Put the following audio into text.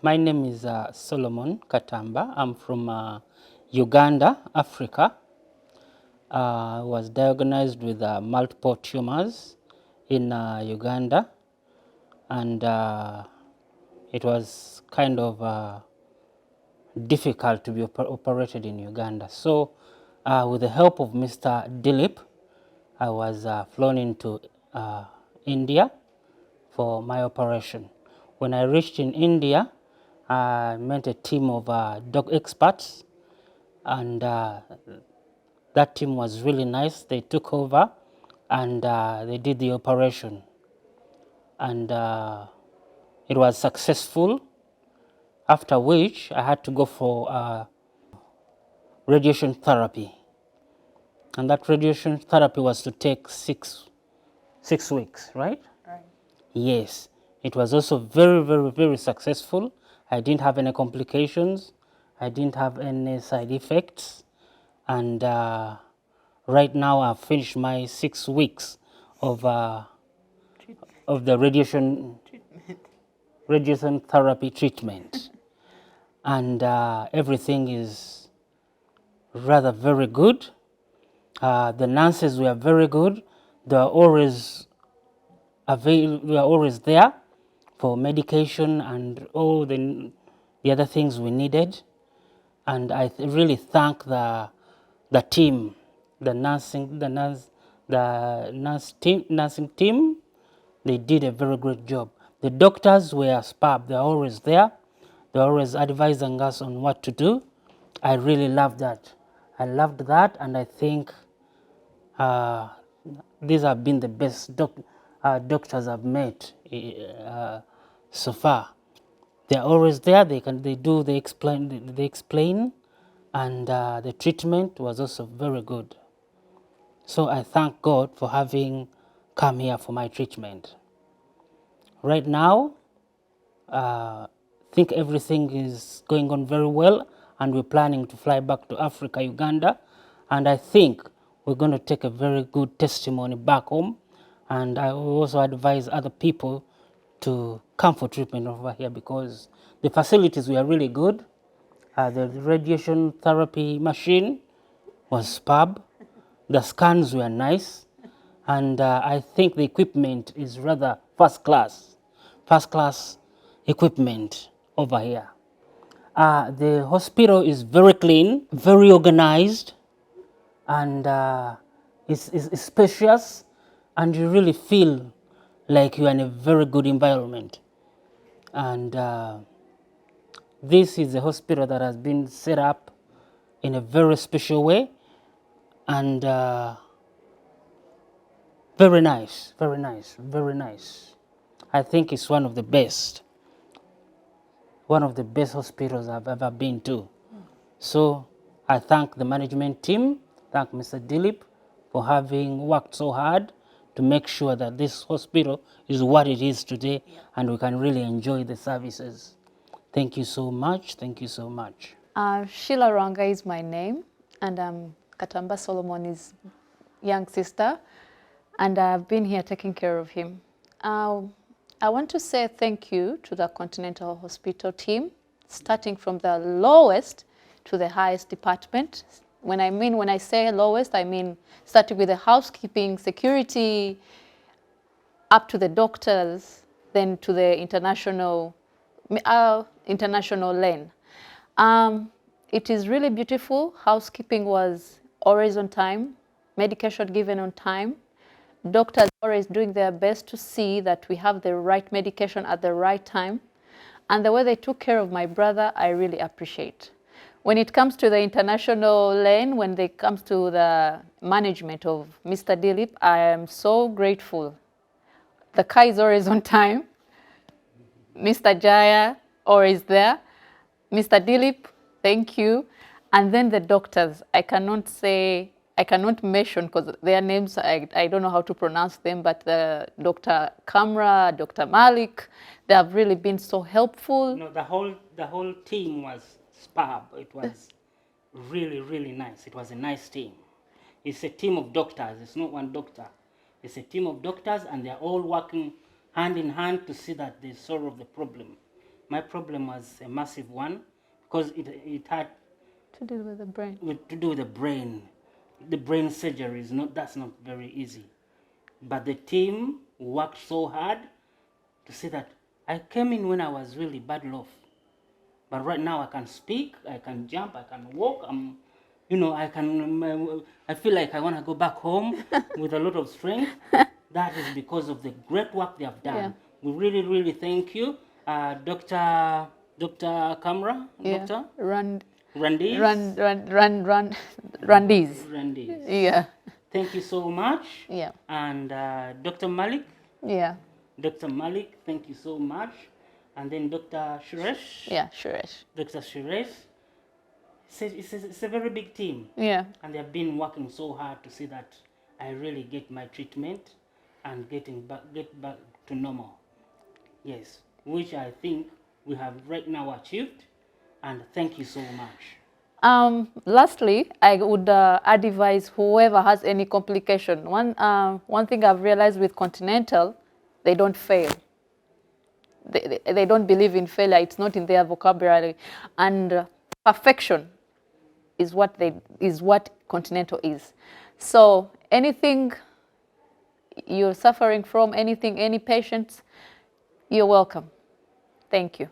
My name is Solomon Katamba. I'm from Uganda, Africa. I was diagnosed with multiple tumors in Uganda, and it was kind of difficult to be operated in Uganda. So with the help of Mr. Dilip, I was flown into India for my operation. When I reached in India, I met a team of dog experts, and that team was really nice. They took over and they did the operation, and it was successful, after which I had to go for radiation therapy, and that radiation therapy was to take six weeks, right? Yes, it was also very, very, very successful. I didn't have any complications. I didn't have any side effects. And right now I've finished my 6 weeks of the radiation therapy treatment. And everything is rather very good. The nurses were very good. They are always there for medication and all the other things we needed. And I really thank the team, the nursing team. They did a very great job. The doctors were superb. They're always there. They're always advising us on what to do. I really loved that. I loved that, and I think these have been the best doctors I've met so far. They're always there. They explain, and the treatment was also very good. So I thank God for having come here for my treatment. Right now, I think everything is going on very well, and we're planning to fly back to Africa, Uganda, and I think we're going to take a very good testimony back home, and I will also advise other people to come for treatment over here because the facilities were really good. The radiation therapy machine was superb. The scans were nice, and I think the equipment is rather first class equipment over here. The hospital is very clean, very organized, and it's spacious, and you really feel like you're in a very good environment. And this is a hospital that has been set up in a very special way, and very nice, very nice, very nice. I think it's one of the best hospitals I've ever been to. So I thank the management team, thank Mr. Dilip for having worked so hard to make sure that this hospital is what it is today, and we can really enjoy the services. Thank you so much. Thank you so much. Sheila Ranga is my name, and Katamba Solomon is young sister, and I've been here taking care of him. I want to say thank you to the Continental Hospital team, starting from the lowest to the highest department. When I say lowest, I mean starting with the housekeeping, security, up to the doctors, then to the international lane. It is really beautiful. Housekeeping was always on time, medication given on time. Doctors always doing their best to see that we have the right medication at the right time. And the way they took care of my brother, I really appreciate. When it comes to the international lane, when it comes to the management of Mr. Dilip, I am so grateful. The car is always on time. Mr. Jaya always there. Mr. Dilip, thank you. And then the doctors, I cannot mention because their names, I don't know how to pronounce them, but Dr. Kamra, Dr. Malik, they have really been so helpful. No, the whole team was superb. It was really, really nice. It was a nice team. It's a team of doctors. It's not one doctor. It's a team of doctors, and they're all working hand in hand to see that they solve the problem. my problem was a massive one because it had To do with the brain. to do with the brain. The brain surgery is that's not very easy. But the team worked so hard to say that I came in when I was really bad off. But right now I can speak, I can jump, I can walk. I feel like I want to go back home with a lot of strength. That is because of the great work they have done. Yeah. We really, really thank you, Dr. Kamra, Yeah. Dr. Run, Randiz. Randiz. Randiz. Yeah. Thank you so much. Yeah. And Dr. Malik. Yeah. Dr. Malik, thank you so much. And then Dr. Suresh. Yeah, Suresh. Dr. Suresh. It's a very big team. Yeah. And they have been working so hard to see that I really get my treatment and get back to normal. Yes, which I think we have right now achieved. And thank you so much. Lastly, I would advise whoever has any complication. One thing I've realized with Continental, they don't fail. They don't believe in failure. It's not in their vocabulary. And perfection is what Continental is. So anything you're suffering from, any patients, you're welcome. Thank you.